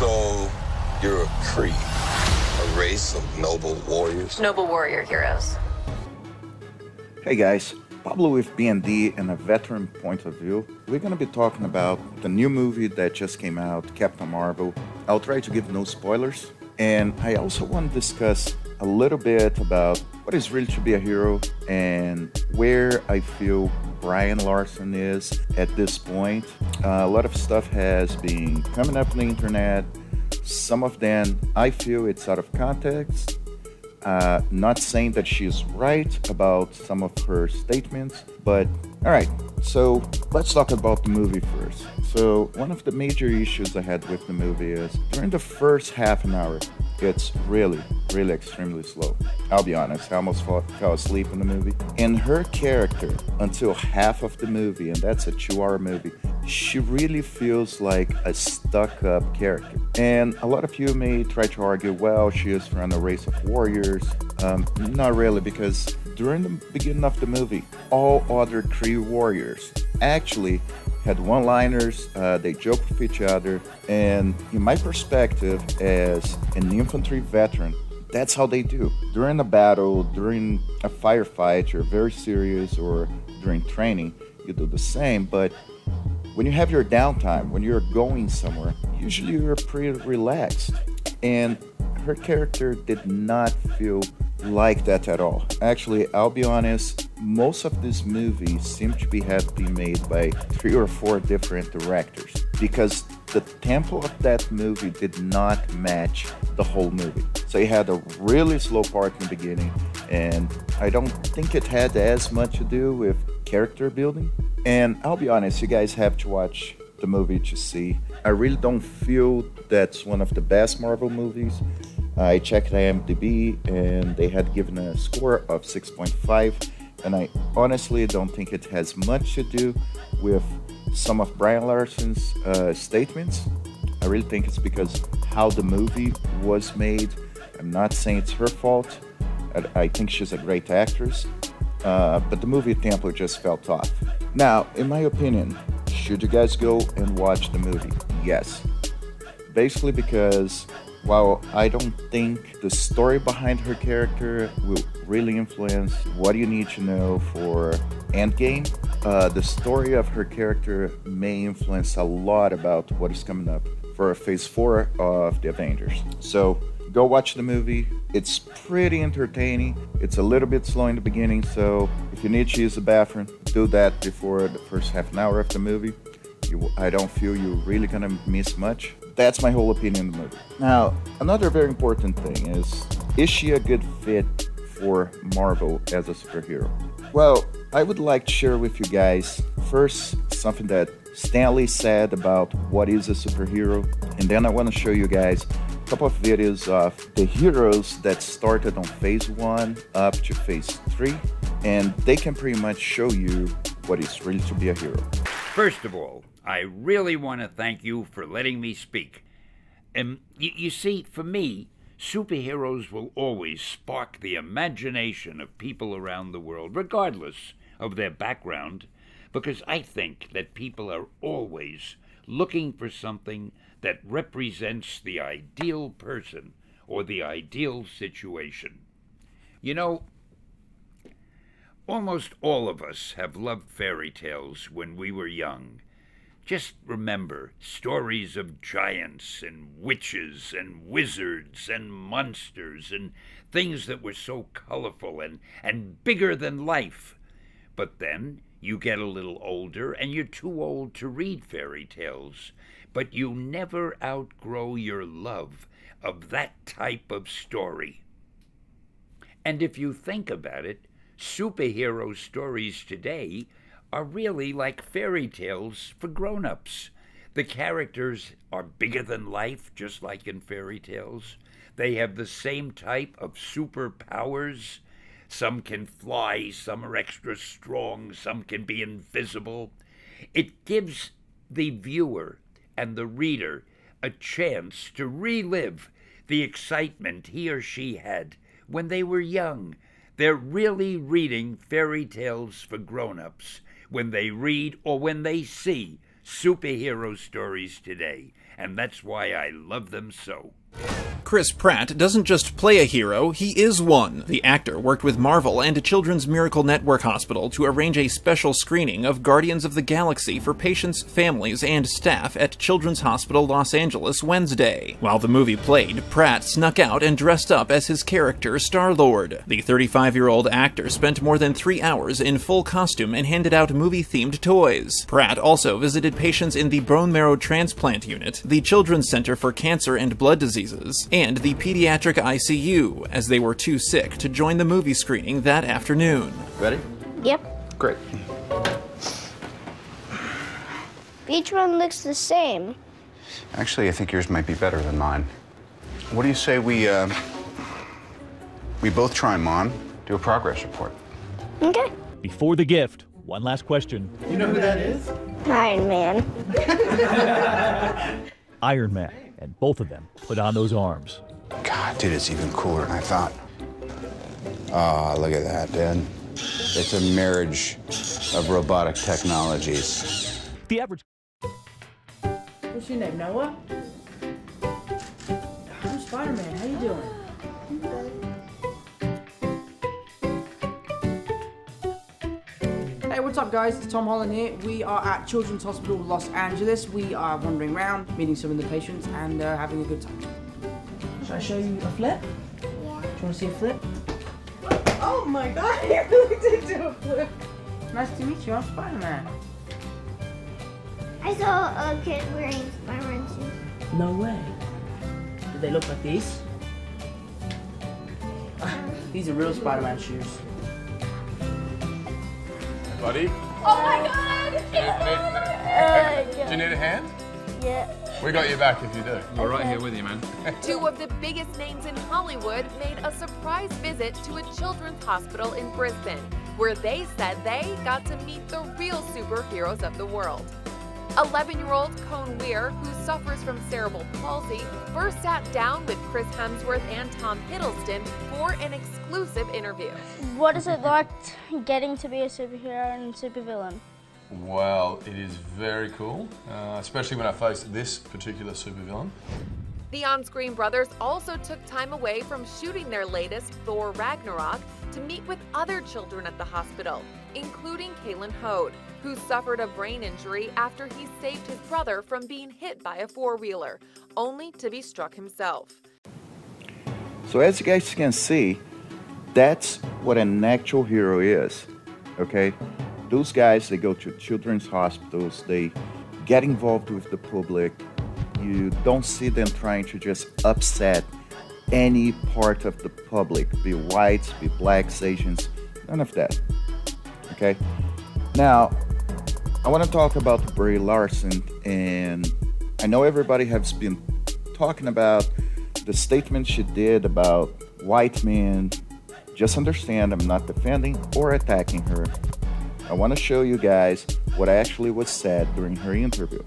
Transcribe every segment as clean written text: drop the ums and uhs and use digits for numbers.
So, you're a Cree, a race of noble warriors? Noble warrior heroes. Hey guys, Pablo with B&D and a veteran point of view. We're going to be talking about the new movie that just came out, Captain Marvel. I'll try to give no spoilers. And I also want to discuss a little bit about what is really to be a hero and where I feel Brie Larson is at this point. A lot of stuff has been coming up on the internet. Some of them I feel it's out of context. Not saying that she's right about some of her statements, but all right, so let's talk about the movie first. So one of the major issues I had with the movie is during the first half an hour, it's really extremely slow. I'll be honest, I almost fell asleep in the movie. And her character, until half of the movie, and that's a 2-hour movie, she really feels like a stuck-up character. And a lot of you may try to argue, well, she is from a race of warriors. Not really, because during the beginning of the movie, all other Cree warriors actually had one-liners, they joked with each other, and in my perspective as an infantry veteran, that's how they do. During a battle, during a firefight, you're very serious, or during training, you do the same, but when you have your downtime, when you're going somewhere, usually you're pretty relaxed. And her character did not feel like that at all. Actually, I'll be honest, most of this movie seemed to have been made by 3 or 4 different directors because the tempo of that movie did not match the whole movie. So you had a really slow part in the beginning, and I don't think it had as much to do with character building. And I'll be honest, you guys have to watch the movie to see. I really don't feel that's one of the best Marvel movies. I checked IMDb and they had given a score of 6.5, and I honestly don't think it has much to do with some of Brie Larson's statements. I really think it's because how the movie was made. I'm not saying it's her fault. I think she's a great actress, but the movie tempo just felt off. Now, in my opinion, should you guys go and watch the movie? Yes. Basically because while I don't think the story behind her character will really influence what you need to know for Endgame, the story of her character may influence a lot about what is coming up for Phase 4 of the Avengers. So go watch the movie. It's pretty entertaining. It's a little bit slow in the beginning, so if you need to use the bathroom, do that before the first half an hour of the movie. I don't feel you're really gonna miss much. That's my whole opinion of the movie. Now, another very important thing is she a good fit for Marvel as a superhero? Well, I would like to share with you guys first something that Stan Lee said about what is a superhero, and then I want to show you guys a couple of videos of the heroes that started on Phase 1 up to Phase 3, and they can pretty much show you what it's really to be a hero. First of all, I really want to thank you for letting me speak. You see, for me, superheroes will always spark the imagination of people around the world, regardless of their background, because I think that people are always looking for something that represents the ideal person or the ideal situation. You know, almost all of us have loved fairy tales when we were young. Just remember stories of giants and witches and wizards and monsters and things that were so colorful and bigger than life. But then you get a little older and you're too old to read fairy tales, but you never outgrow your love of that type of story. And if you think about it, superhero stories today are really like fairy tales for grown-ups. The characters are bigger than life, just like in fairy tales. They have the same type of superpowers. Some can fly, some are extra strong, some can be invisible. It gives the viewer and the reader a chance to relive the excitement he or she had when they were young. They're really reading fairy tales for grown-ups when they read or when they see superhero stories today, and that's why I love them so. Chris Pratt doesn't just play a hero, he is one. The actor worked with Marvel and Children's Miracle Network Hospital to arrange a special screening of Guardians of the Galaxy for patients, families, and staff at Children's Hospital Los Angeles Wednesday. While the movie played, Pratt snuck out and dressed up as his character Star-Lord. The 35-year-old actor spent more than 3 hours in full costume and handed out movie-themed toys. Pratt also visited patients in the bone marrow transplant unit, the Children's Center for Cancer and Blood Diseases, and the pediatric ICU, as they were too sick to join the movie screening that afternoon. Ready? Yep. Great. Each one looks the same. Actually, I think yours might be better than mine. What do you say we both try them on, do a progress report? Okay. Before the gift, one last question. You know who that is? Iron Man. Iron Man, and both of them put on those arms. God, dude, it's even cooler than I thought. Ah, look at that, dude. It's a marriage of robotic technologies. The average... What's your name, Noah? I'm Spider-Man. How you doing? Hey, what's up, guys? It's Tom Holland here. We are at Children's Hospital Los Angeles. We are wandering around, meeting some of the patients, and having a good time. Should I show you a flip? Yeah. Do you want to see a flip? Oh my God, you really did do a flip. Nice to meet you. I'm Spider-Man. I saw a kid wearing Spider-Man shoes. No way. Do they look like these? These are real Spider-Man shoes. Buddy? Oh my God! Do you need a hand? Yeah. We got your back if you do. We're right here with you, man. Two of the biggest names in Hollywood made a surprise visit to a children's hospital in Brisbane, where they said they got to meet the real superheroes of the world. 11-year-old Cone Weir, who suffers from cerebral palsy, first sat down with Chris Hemsworth and Tom Hiddleston for an exclusive interview. What is it like getting to be a superhero and supervillain? Well, it is very cool, especially when I face this particular supervillain. The on-screen brothers also took time away from shooting their latest, Thor Ragnarok, to meet with other children at the hospital, including Kalen Hode, who suffered a brain injury after he saved his brother from being hit by a four-wheeler, only to be struck himself. So as you guys can see, that's what an actual hero is, okay? Those guys, they go to children's hospitals, they get involved with the public. You don't see them trying to just upset any part of the public, be whites, be blacks, Asians, none of that, okay? Now, I want to talk about Brie Larson, and I know everybody has been talking about the statement she did about white men. Just understand, I'm not defending or attacking her. I want to show you guys what actually was said during her interview.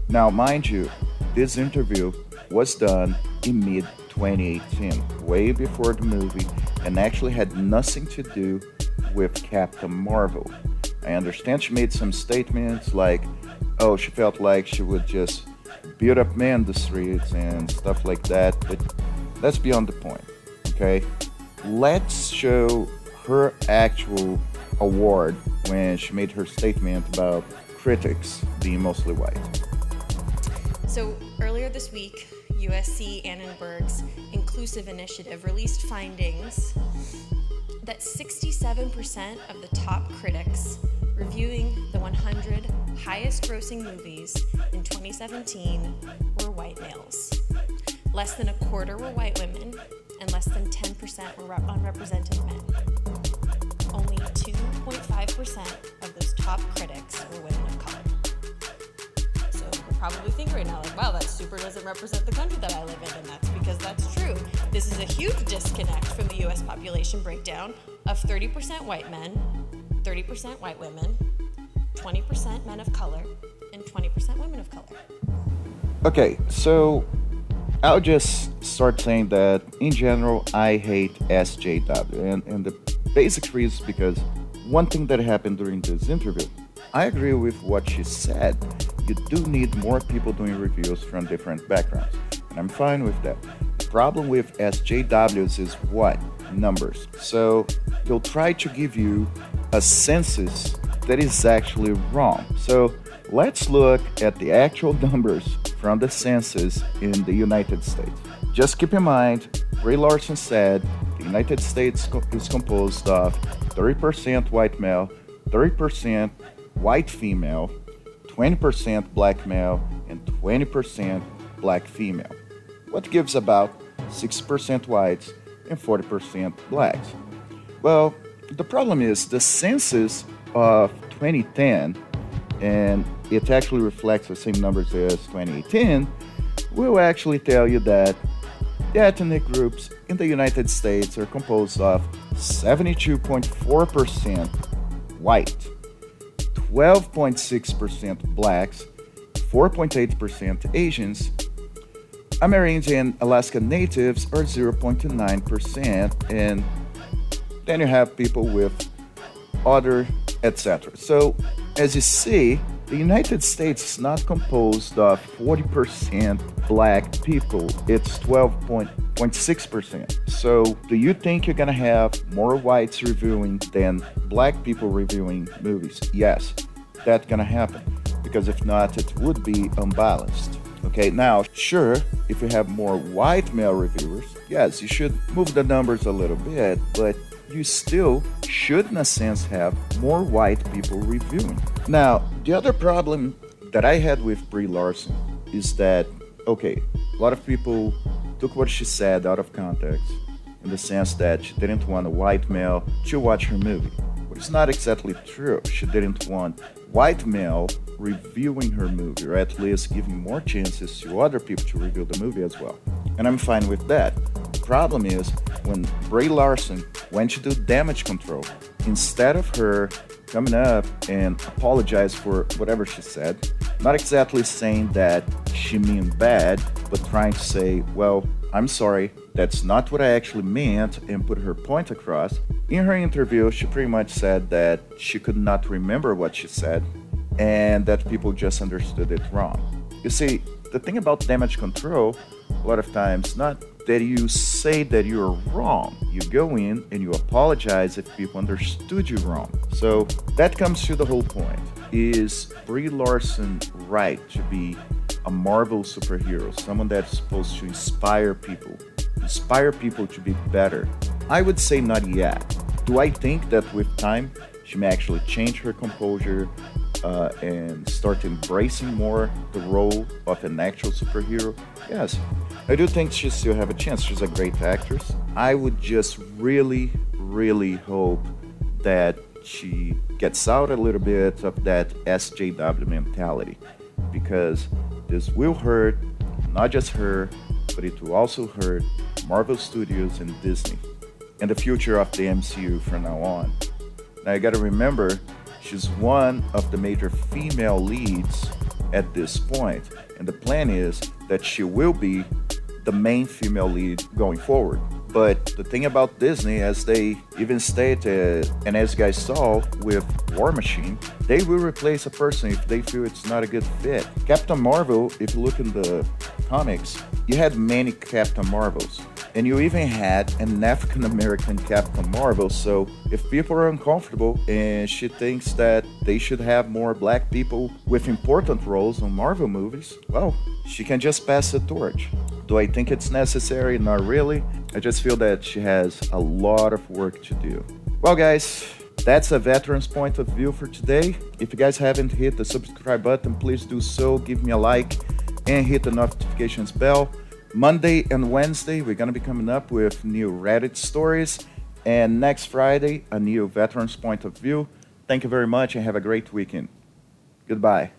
Now, mind you, this interview was done in mid-2018, way before the movie, and actually had nothing to do with Captain Marvel. I understand she made some statements like, oh, she felt like she would just beat up men in the streets and stuff like that, but that's beyond the point, okay? Let's show her actual award when she made her statement about critics being mostly white. So earlier this week, USC Annenberg's Inclusive Initiative released findings that 67% of the top critics reviewing the 100 highest grossing movies in 2017 were white males. Less than a quarter were white women, and less than 10% were unrepresented men. Only 2.5% of those top critics were women of color. So you're probably thinking right now, like, wow, that super doesn't represent the country that I live in, and that's because that's true. This is a huge disconnect from the US population breakdown of 30% white men, 30% white women, 20% men of color, and 20% women of color. Okay, so I'll just start saying that in general, I hate SJW, and the basic reason is because one thing that happened during this interview, I agree with what she said. you do need more people doing reviews from different backgrounds, and I'm fine with that. The problem with SJWs is what? Numbers. So they'll try to give you a census that is actually wrong. So let's look at the actual numbers from the census in the United States. Just keep in mind, Brie Larson said the United States is composed of 30% white male, 30% white female, 20% black male, and 20% black female. What gives about 6% whites and 40% blacks? Well, the problem is the census of 2010, and it actually reflects the same numbers as 2018, will actually tell you that the ethnic groups in the United States are composed of 72.4% white, 12.6% blacks, 4.8% Asians. Amerindian Alaska Natives are 0.9%, and then you have people with other, etc. So, as you see, the United States is not composed of 40% black people, it's 12.6%. So, do you think you're gonna have more whites reviewing than black people reviewing movies? Yes, that's gonna happen, because if not, it would be unbalanced. Okay, now, sure, if you have more white male reviewers, yes, you should move the numbers a little bit, but you still should, in a sense, have more white people reviewing. Now, the other problem that I had with Brie Larson is that, okay, a lot of people took what she said out of context in the sense that she didn't want a white male to watch her movie. But it's not exactly true. She didn't want white male reviewing her movie, or at least giving more chances to other people to review the movie as well. And I'm fine with that. The problem is when Brie Larson went to do damage control, instead of her coming up and apologize for whatever she said, not exactly saying that she meant bad, but trying to say, well, I'm sorry, that's not what I actually meant, and put her point across. In her interview, she pretty much said that she could not remember what she said, and that people just understood it wrong. You see, the thing about damage control, a lot of times, not that you say that you're wrong. You go in and you apologize if people understood you wrong. So that comes to the whole point. Is Brie Larson right to be a Marvel superhero, someone that's supposed to inspire people to be better? I would say not yet. Do I think that with time she may actually change her composure and start embracing more the role of an actual superhero? Yes, I do think she still have a chance. She's a great actress. I would just really, really hope that she gets out a little bit of that SJW mentality, because this will hurt not just her, but it will also hurt Marvel Studios and Disney and the future of the MCU from now on. Now you gotta remember, she's one of the major female leads at this point, and the plan is that she will be the main female lead going forward. But the thing about Disney, as they even stated, and as you guys saw with War Machine, they will replace a person if they feel it's not a good fit. Captain Marvel, if you look in the comics, you had many Captain Marvels. And you even had an African American Captain Marvel, so if people are uncomfortable and she thinks that they should have more black people with important roles on Marvel movies, well, she can just pass the torch. Do I think it's necessary? Not really. I just feel that she has a lot of work to do. Well, guys, that's a veteran's point of view for today. If you guys haven't hit the subscribe button, please do so. Give me a like and hit the notifications bell. Monday and Wednesday, we're going to be coming up with new Reddit stories. And next Friday, a new veteran's point of view. Thank you very much and have a great weekend. Goodbye.